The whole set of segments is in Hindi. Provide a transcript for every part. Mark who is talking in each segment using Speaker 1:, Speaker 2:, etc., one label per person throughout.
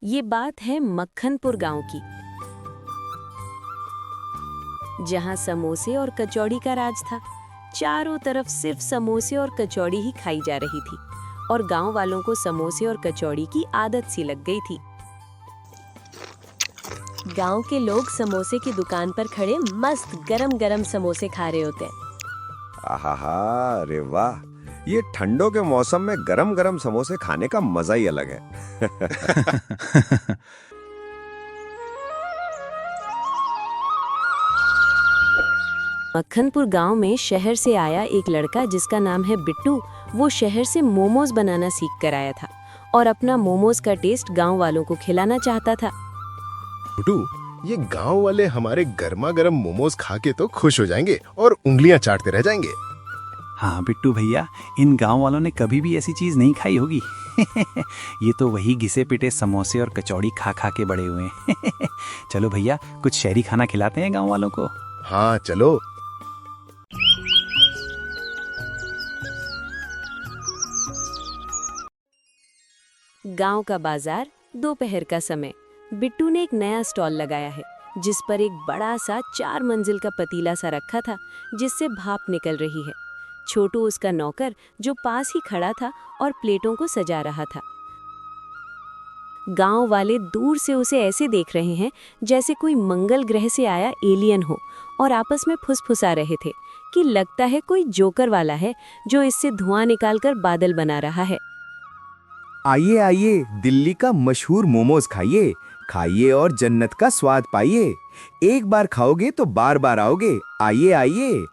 Speaker 1: ये बात है मक्खनपुर गांव की, जहां समोसे और कचौड़ी का राज था। चारों तरफ सिर्फ समोसे और कचौड़ी ही खाई जा रही थी और गांव वालों को समोसे और कचौड़ी की आदत सी लग गई थी। गांव के लोग समोसे की दुकान पर खड़े मस्त गरम गरम समोसे खा रहे होते हैं।
Speaker 2: आहा, अरे वाह, ये ठंडों के मौसम में गरम गरम समोसे खाने का मजा ही अलग है।
Speaker 1: मक्खनपुर गांव में शहर से आया एक लड़का जिसका नाम है बिट्टू। वो शहर से मोमोज बनाना सीख कर आया था और अपना मोमोज का टेस्ट गांव वालों को खिलाना चाहता था।
Speaker 3: बिट्टू, ये गांव वाले हमारे गर्मा गर्म मोमोज खा के तो खुश हो जाएंगे और उंगलियां चाटते रह जाएंगे।
Speaker 4: हाँ बिट्टू भैया, इन गांव वालों ने कभी भी ऐसी चीज नहीं खाई होगी। ये तो वही घिसे पिटे समोसे और कचौड़ी खा खा के बड़े हुए हैं। चलो भैया, कुछ शहरी खाना खिलाते हैं गांव वालों को।
Speaker 3: हाँ चलो।
Speaker 1: गांव का बाजार, दोपहर का समय। बिट्टू ने एक नया स्टॉल लगाया है जिस पर एक बड़ा सा 4 मंजिल का पतीला सा रखा था जिससे भाप निकल रही है। छोटू उसका नौकर जो पास ही खड़ा था और प्लेटों को सजा रहा था। गांव वाले दूर से उसे ऐसे देख रहे हैं जैसे कोई मंगल ग्रह से आया एलियन हो और आपस में फुसफुसा रहे थे कि लगता है कोई जोकर वाला है जो इससे धुआं निकालकर बादल बना रहा है।
Speaker 5: आइए आइए, दिल्ली का मशहूर मोमोज खाइए, खाइए और जन्नत का स्वाद पाइए। एक बार खाओगे तो बार बार आओगे। आइए आइए।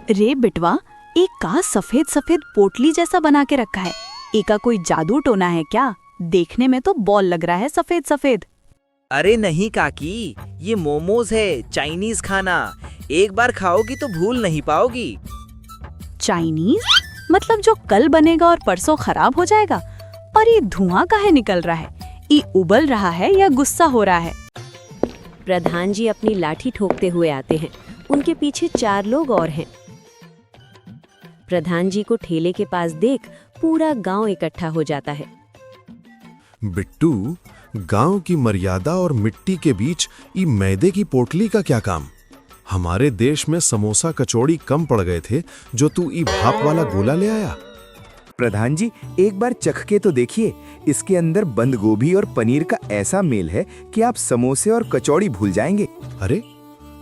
Speaker 6: रे बिटवा, एक का सफेद सफेद पोटली जैसा बना के रखा है। एका कोई जादू टोना है क्या? देखने में तो बॉल लग रहा है सफेद सफेद।
Speaker 7: अरे नहीं काकी, ये मोमोज है, चाइनीज खाना। एक बार खाओगी तो भूल नहीं पाओगी।
Speaker 6: चाइनीज मतलब जो कल बनेगा और परसों खराब हो जाएगा? और ये धुआं काहे निकल रहा है? ये उबल रहा है या गुस्सा हो रहा है?
Speaker 1: प्रधान जी अपनी लाठी ठोकते हुए आते हैं। उनके पीछे 4 लोग और हैं। प्रधान जी को ठेले के पास देख पूरा गांव इकट्ठा हो जाता है।
Speaker 3: बिट्टू, गांव की मर्यादा और मिट्टी के बीच ये मैदे की पोटली का क्या काम? हमारे देश में समोसा कचौड़ी कम पड़ गए थे जो तू ई भाप वाला गोला ले आया।
Speaker 5: प्रधान जी, एक बार चख के तो देखिए। इसके अंदर बंद गोभी और पनीर का ऐसा मेल है कि आप समोसे और कचौड़ी भूल जाएंगे।
Speaker 3: अरे,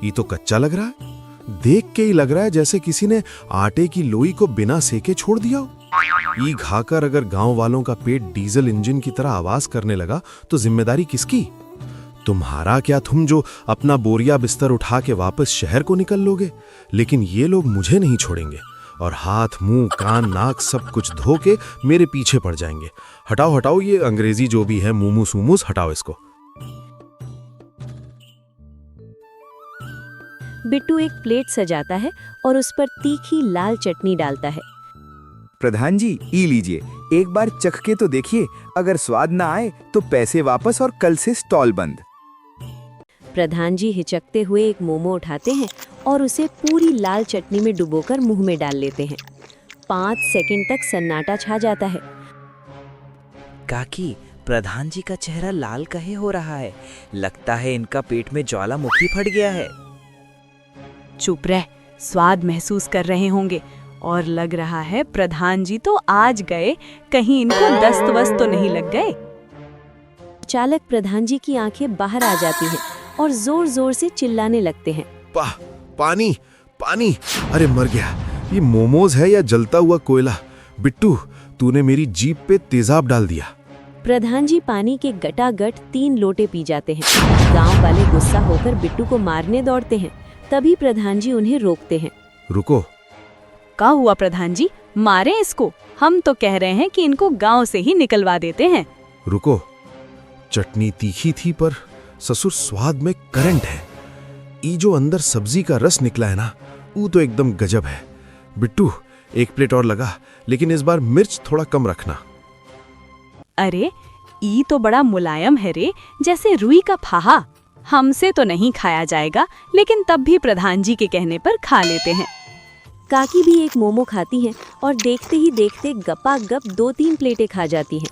Speaker 3: ये तो कच्चा लग रहा है। देख के ही लग रहा है जैसे किसी ने आटे की लोई को बिना सेके छोड़ दिया हो। ये खाकर अगर गांव वालों का पेट डीजल इंजन की तरह आवाज करने लगा तो जिम्मेदारी किसकी? तुम्हारा क्या, तुम जो अपना बोरिया बिस्तर उठा के वापस शहर को निकल लोगे, लेकिन ये लोग मुझे नहीं छोड़ेंगे और हाथ मुंह कान नाक सब कुछ धो के मेरे पीछे पड़ जाएंगे। हटाओ हटाओ ये अंग्रेजी जो भी है, मोमोस वोमोस हटाओ इसको।
Speaker 1: बिट्टू एक प्लेट सजाता है और उस पर तीखी लाल चटनी डालता है।
Speaker 5: प्रधान जी, ई लीजिए, एक बार चख के तो देखिए। अगर स्वाद ना आए तो पैसे वापस और कल से स्टॉल बंद।
Speaker 1: प्रधान जी हिचकते हुए एक मोमो उठाते हैं और उसे पूरी लाल चटनी में डुबोकर मुंह में डाल लेते हैं। 5 सेकंड तक सन्नाटा छा जाता है।
Speaker 7: काकी, प्रधान जी का चेहरा लाल कहे हो रहा है? लगता है इनका पेट में ज्वालामुखी फट गया है।
Speaker 6: चुप रह, स्वाद महसूस कर रहे होंगे और लग रहा है प्रधान जी तो आज गए, कहीं इनको दस्त वस्त तो नहीं लग गए।
Speaker 1: अचानक प्रधान जी की आंखें बाहर आ जाती हैं और जोर जोर से चिल्लाने लगते हैं।
Speaker 3: पानी पानी, अरे मर गया। ये मोमोज है या जलता हुआ कोयला? बिट्टू, तूने मेरी जीभ पे तेजाब डाल दिया।
Speaker 1: प्रधान जी पानी के गटागट 3 लोटे पी जाते हैं। गांव वाले गुस्सा होकर बिट्टू को मारने दौड़ते हैं। तभी प्रधान जी उन्हें रोकते हैं।
Speaker 3: रुको।
Speaker 6: क्या हुआ प्रधान जी? मारें इसको? हम तो कह रहे हैं कि इनको गांव से ही निकलवा देते हैं।
Speaker 3: रुको, चटनी तीखी थी पर ससुर स्वाद में करंट है। ये जो अंदर सब्जी का रस निकला है ना, वो तो एकदम गजब है। बिट्टू, एक प्लेट और लगा, लेकिन इस बार मिर्च थोड़ा कम रखना।
Speaker 6: अरे, ई तो बड़ा मुलायम है रे, जैसे रुई का फाहा। हमसे तो नहीं खाया जाएगा, लेकिन तब भी प्रधान जी के कहने पर खा लेते हैं।
Speaker 1: काकी भी एक मोमो खाती हैं और देखते ही देखते गपागप 2-3 प्लेटें खा जाती हैं।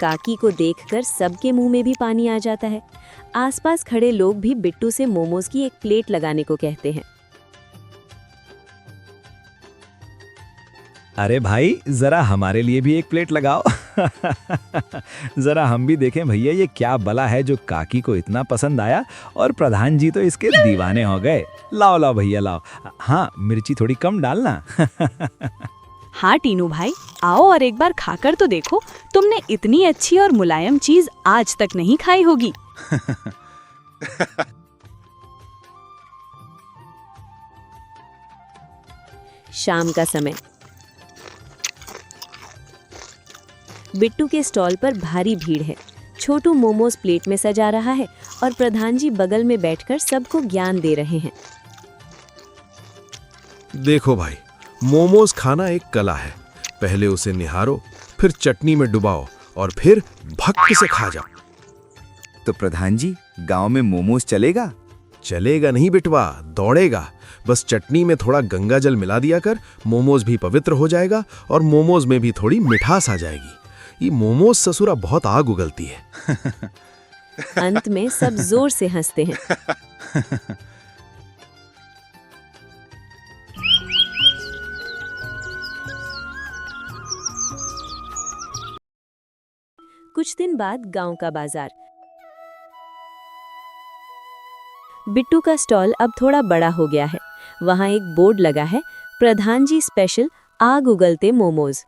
Speaker 1: काकी को देखकर सबके मुंह में भी पानी आ जाता है। आसपास खड़े लोग भी बिट्टू से मोमोज की एक प्लेट लगाने को कहते हैं।
Speaker 8: अरे भाई जरा हमारे लिए भी एक प्लेट लगाओ। जरा हम भी देखें भैया ये क्या बला है जो काकी को इतना पसंद आया और प्रधान जी तो इसके दीवाने हो गए। लाओ लाओ भैया लाओ। हाँ मिर्ची थोड़ी कम डालना।
Speaker 6: हाँ टीनू भाई, आओ और एक बार खाकर तो देखो। तुमने इतनी अच्छी और मुलायम चीज आज तक नहीं खाई होगी।
Speaker 1: शाम का समय। बिट्टू के स्टॉल पर भारी भीड़ है। छोटू मोमोज प्लेट में सजा रहा है और प्रधान जी बगल में बैठकर सबको ज्ञान दे रहे हैं।
Speaker 3: देखो भाई, मोमोज खाना एक कला है। पहले उसे निहारो, फिर चटनी में डुबाओ और फिर भक्क से खा जाओ।
Speaker 5: तो प्रधान जी गांव में मोमोज चलेगा?
Speaker 3: चलेगा नहीं बिटवा, दौड़ेगा। बस चटनी में थोड़ा गंगा जल मिला दिया कर, मोमोज भी पवित्र हो जाएगा और मोमोज में भी थोड़ी मिठास आ जाएगी। ये मोमोज ससुरा बहुत आग उगलती है।
Speaker 1: अंत में सब जोर से हंसते हैं। कुछ दिन बाद गांव का बाजार। बिट्टू का स्टॉल अब थोड़ा बड़ा हो गया है। वहां एक बोर्ड लगा है, प्रधान जी स्पेशल आग उगलते मोमोज।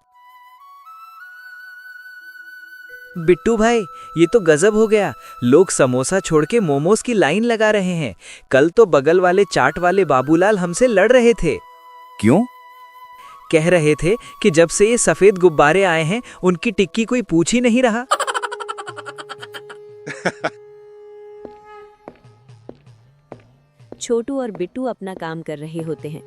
Speaker 7: बिट्टू भाई ये तो गजब हो गया। लोग समोसा छोड़ के मोमोज की लाइन लगा रहे हैं। कल तो बगल वाले चाट वाले बाबूलाल हमसे लड़ रहे थे।
Speaker 5: क्यों?
Speaker 7: कह रहे थे कि जब से ये सफेद गुब्बारे आए हैं उनकी टिक्की कोई पूछ ही नहीं रहा।
Speaker 1: छोटू और बिट्टू अपना काम कर रहे होते हैं।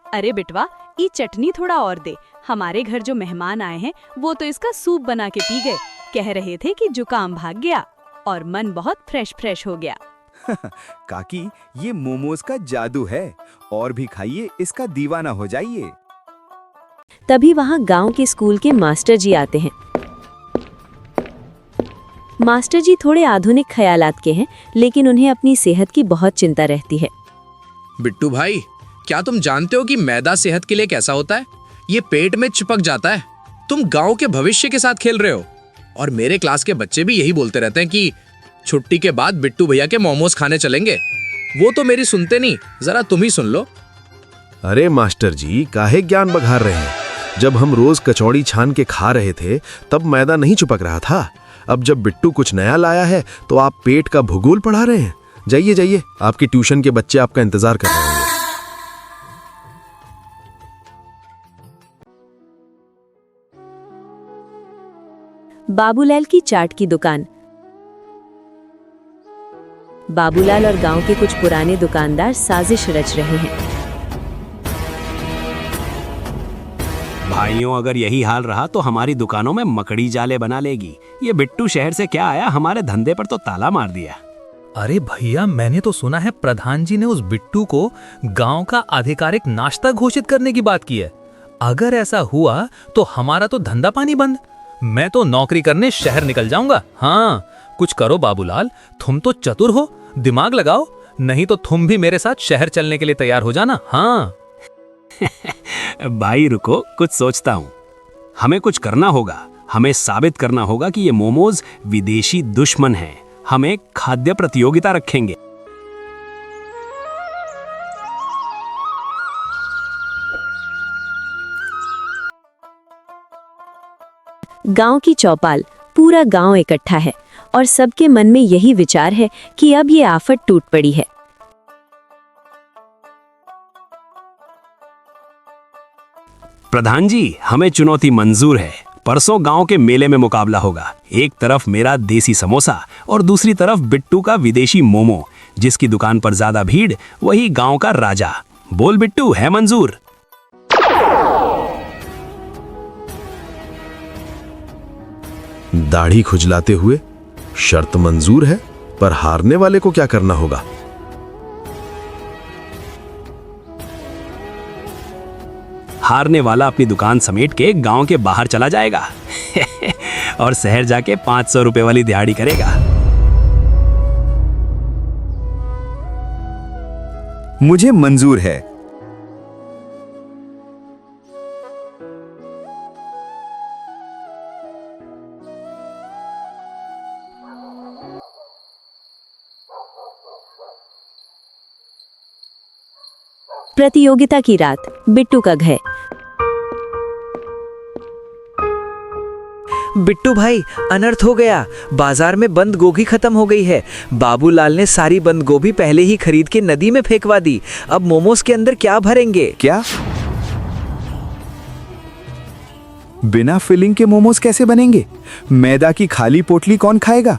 Speaker 6: अरे बिटवा, ये चटनी थोड़ा और दे। हमारे घर जो मेहमान आए हैं वो तो इसका सूप बना के पी गए। कह रहे थे कि जुकाम भाग गया और मन बहुत फ्रेश हो गया।
Speaker 5: काकी ये मोमोज का जादू है। और भी खाइए, इसका दीवाना हो जाइए।
Speaker 1: तभी वहां गांव के स्कूल के मास्टर जी आते हैं। मास्टर जी थोड़े आधुनिक ख्यालात के हैं, लेकिन उन्हें अपनी सेहत की बहुत चिंता रहती है।
Speaker 9: बिट्टू भाई, क्या तुम जानते हो कि मैदा सेहत के लिए कैसा होता है? ये पेट में चिपक जाता है। तुम गांव के भविष्य के साथ खेल रहे हो। और मेरे क्लास के बच्चे भी यही बोलते रहते हैं कि छुट्टी के बाद बिट्टू भैया के मोमोज खाने चलेंगे। वो तो मेरी सुनते नहीं, जरा तुम ही सुन लो।
Speaker 3: अरे मास्टर जी, काहे ज्ञान बघार रहे हैं? जब हम रोज कचौड़ी छान के खा रहे थे तब मैदा नहीं चिपक रहा था। अब जब बिट्टू कुछ नया लाया है तो आप पेट का भूगोल पढ़ा रहे हैं। जाइए जाइए, आपकी ट्यूशन के बच्चे आपका इंतजार कर रहे होंगे।
Speaker 1: बाबूलाल की चाट की दुकान। बाबूलाल और गांव के कुछ पुराने दुकानदार साजिश रच रहे हैं।
Speaker 4: भाइयों, अगर यही हाल रहा तो हमारी दुकानों में मकड़ी जाले बना लेगी। ये बिट्टू शहर से क्या आया, हमारे धंधे पर तो ताला मार दिया।
Speaker 10: अरे भैया, मैंने तो सुना है प्रधान जी ने उस बिट्टू को गांव का आधिकारिक नाश्ता घोषित करने की बात की है। अगर ऐसा हुआ तो हमारा तो धंधा पानी बंद। मैं तो नौकरी करने शहर निकल जाऊंगा। हाँ, कुछ करो बाबूलाल, तुम तो चतुर हो, दिमाग लगाओ, नहीं तो तुम भी मेरे साथ शहर चलने के लिए तैयार हो जाना। हाँ।
Speaker 4: भाई रुको, कुछ सोचता हूँ। हमें कुछ करना होगा। हमें साबित करना होगा कि ये मोमोज विदेशी दुश्मन हैं। हम एक खाद्य प्रतियोगिता रखेंगे।
Speaker 1: गांव की चौपाल। पूरा गांव इकट्ठा है और सबके मन में यही विचार है कि अब ये आफत टूट पड़ी है।
Speaker 4: प्रधान जी, हमें चुनौती मंजूर है। परसों गांव के मेले में मुकाबला होगा। एक तरफ मेरा देसी समोसा और दूसरी तरफ बिट्टू का विदेशी मोमो। जिसकी दुकान पर ज्यादा भीड़ वही गांव का राजा। बोल बिट्टू, है मंजूर?
Speaker 3: दाढ़ी खुजलाते हुए। शर्त मंजूर है, पर हारने वाले को क्या करना होगा?
Speaker 11: हारने वाला अपनी दुकान समेट के गांव के बाहर चला जाएगा और शहर जाके 500 रुपए वाली दिहाड़ी करेगा।
Speaker 5: मुझे मंजूर है।
Speaker 1: प्रतियोगिता की रात, बिट्टू का घर।
Speaker 7: बिट्टू भाई, अनर्थ हो गया। बाजार में बंद गोभी खत्म हो गई है। बाबूलाल ने सारी बंद गोभी पहले ही खरीद के नदी में फेंकवा दी। अब मोमोज के अंदर क्या भरेंगे?
Speaker 5: क्या? बिना फिलिंग के मोमोज कैसे बनेंगे? मैदा की खाली पोटली कौन खाएगा?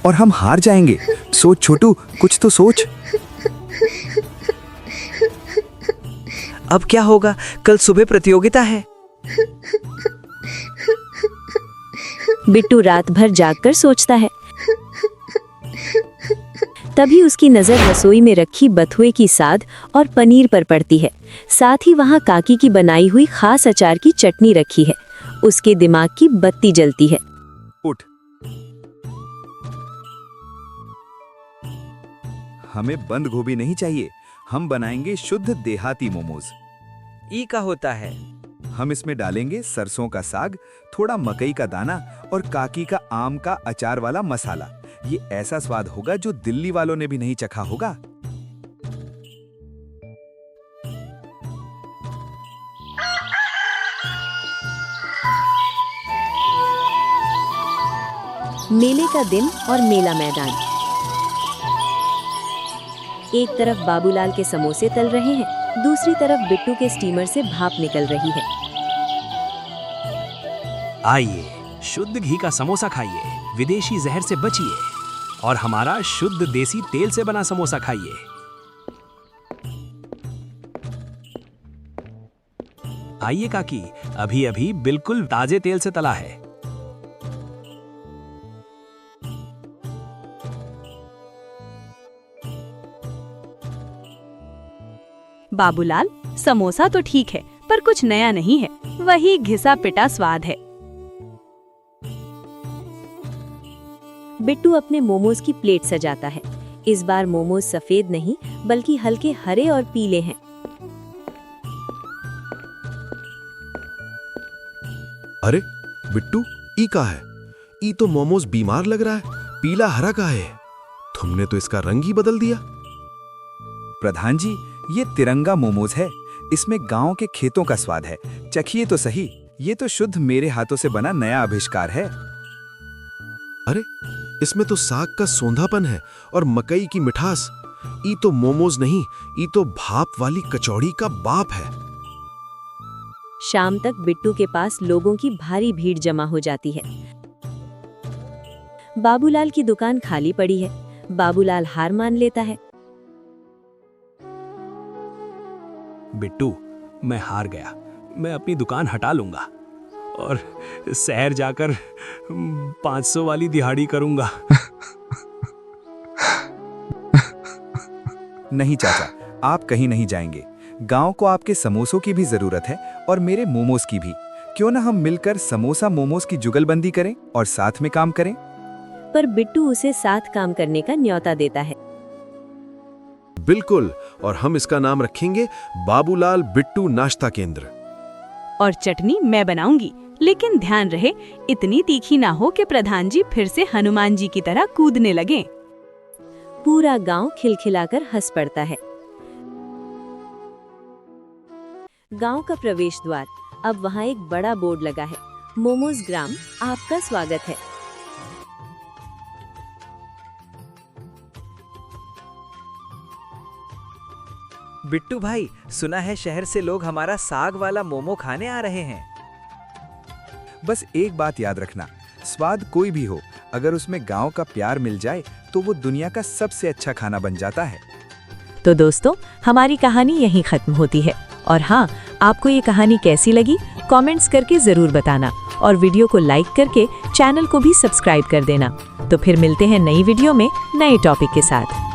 Speaker 5: और हम हार जाएंगे। सोच छोटू, कुछ तो सोच।
Speaker 7: अब क्या होगा? कल सुबह प्रतियोगिता है।
Speaker 1: बिट्टू रात भर जागकर सोचता है। तभी उसकी नजर रसोई में रखी बथुए की साद और पनीर पर पड़ती है। साथ ही वहां काकी की बनाई हुई खास अचार की चटनी रखी है। उसके दिमाग की बत्ती जलती है।
Speaker 5: उठ। हमें बंद गोभी नहीं चाहिए। हम बनाएंगे शुद्ध देहाती मोमोज।
Speaker 7: ई का होता है?
Speaker 5: हम इसमें डालेंगे सरसों का साग, थोड़ा मकई का दाना और काकी का आम का अचार वाला मसाला। ये ऐसा स्वाद होगा जो दिल्ली वालों ने भी नहीं चखा होगा।
Speaker 1: मेले का दिन और मेला मैदान। एक तरफ बाबूलाल के समोसे तल रहे हैं, दूसरी तरफ बिट्टू के स्टीमर से भाप निकल रही है।
Speaker 11: आइए, शुद्ध घी का समोसा खाइए, विदेशी जहर से बचिए और हमारा शुद्ध देसी तेल से बना समोसा खाइए। आइए काकी, अभी अभी बिल्कुल ताजे तेल से तला है।
Speaker 6: बाबूलाल, समोसा तो ठीक है, पर कुछ नया नहीं है। वही घिसा पिटा स्वाद है।
Speaker 1: बिट्टू अपने मोमोज की प्लेट सजाता है। इस बार मोमोज सफेद नहीं, बल्कि हल्के हरे और पीले हैं।
Speaker 3: अरे बिट्टू, ई का है? ई तो मोमोज बीमार लग रहा है। पीला हरा का है? तुमने तो इसका रंग ही बदल दिया।
Speaker 5: प्रधान जी, ये तिरंगा मोमोज है। इसमें गांव के खेतों का स्वाद है। चखिए तो सही। ये तो शुद्ध मेरे हाथों से बना नया आविष्कार है।
Speaker 3: अरे, इसमें तो साग का सोंधापन है और मकई की मिठास। ई तो मोमोज नहीं, ई तो भाप वाली कचौड़ी का बाप है।
Speaker 1: शाम तक बिट्टू के पास लोगों की भारी भीड़ जमा हो जाती है। बाबूलाल की दुकान खाली पड़ी है। बाबूलाल हार मान लेता है।
Speaker 11: बिट्टू, मैं हार गया। मैं अपनी दुकान हटा लूंगा और शहर जाकर 500 वाली दिहाड़ी करूंगा।
Speaker 5: नहीं चाचा, आप कहीं नहीं जाएंगे। गांव को आपके समोसों की भी जरूरत है और मेरे मोमोज की भी। क्यों ना हम मिलकर समोसा मोमोज की जुगलबंदी करें और साथ में काम करें?
Speaker 1: पर बिट्टू उसे साथ काम करने का न्योता देता है।
Speaker 3: बिल्कुल, और हम इसका नाम रखेंगे बाबूलाल बिट्टू नाश्ता केंद्र।
Speaker 6: और चटनी मैं बनाऊंगी, लेकिन ध्यान रहे इतनी तीखी ना हो कि प्रधान जी फिर से हनुमान जी की तरह कूदने लगे।
Speaker 1: पूरा गांव खिलखिलाकर हंस पड़ता है। गांव का प्रवेश द्वार। अब वहां एक बड़ा बोर्ड लगा है, मोमोज ग्राम, आपका स्वागत है।
Speaker 7: बिट्टू भाई, सुना है शहर से लोग हमारा साग वाला मोमो खाने आ रहे हैं।
Speaker 5: बस एक बात याद रखना, स्वाद कोई भी हो, अगर उसमें गांव का प्यार मिल जाए तो वो दुनिया का सबसे अच्छा खाना बन जाता है।
Speaker 6: तो दोस्तों, हमारी कहानी यहीं खत्म होती है। और हाँ, आपको ये कहानी कैसी लगी
Speaker 1: कमेंट्स करके ज़रूर बताना और वीडियो को लाइक करके चैनल को भी सब्सक्राइब कर देना। तो फिर मिलते हैं नई वीडियो में नए टॉपिक के साथ।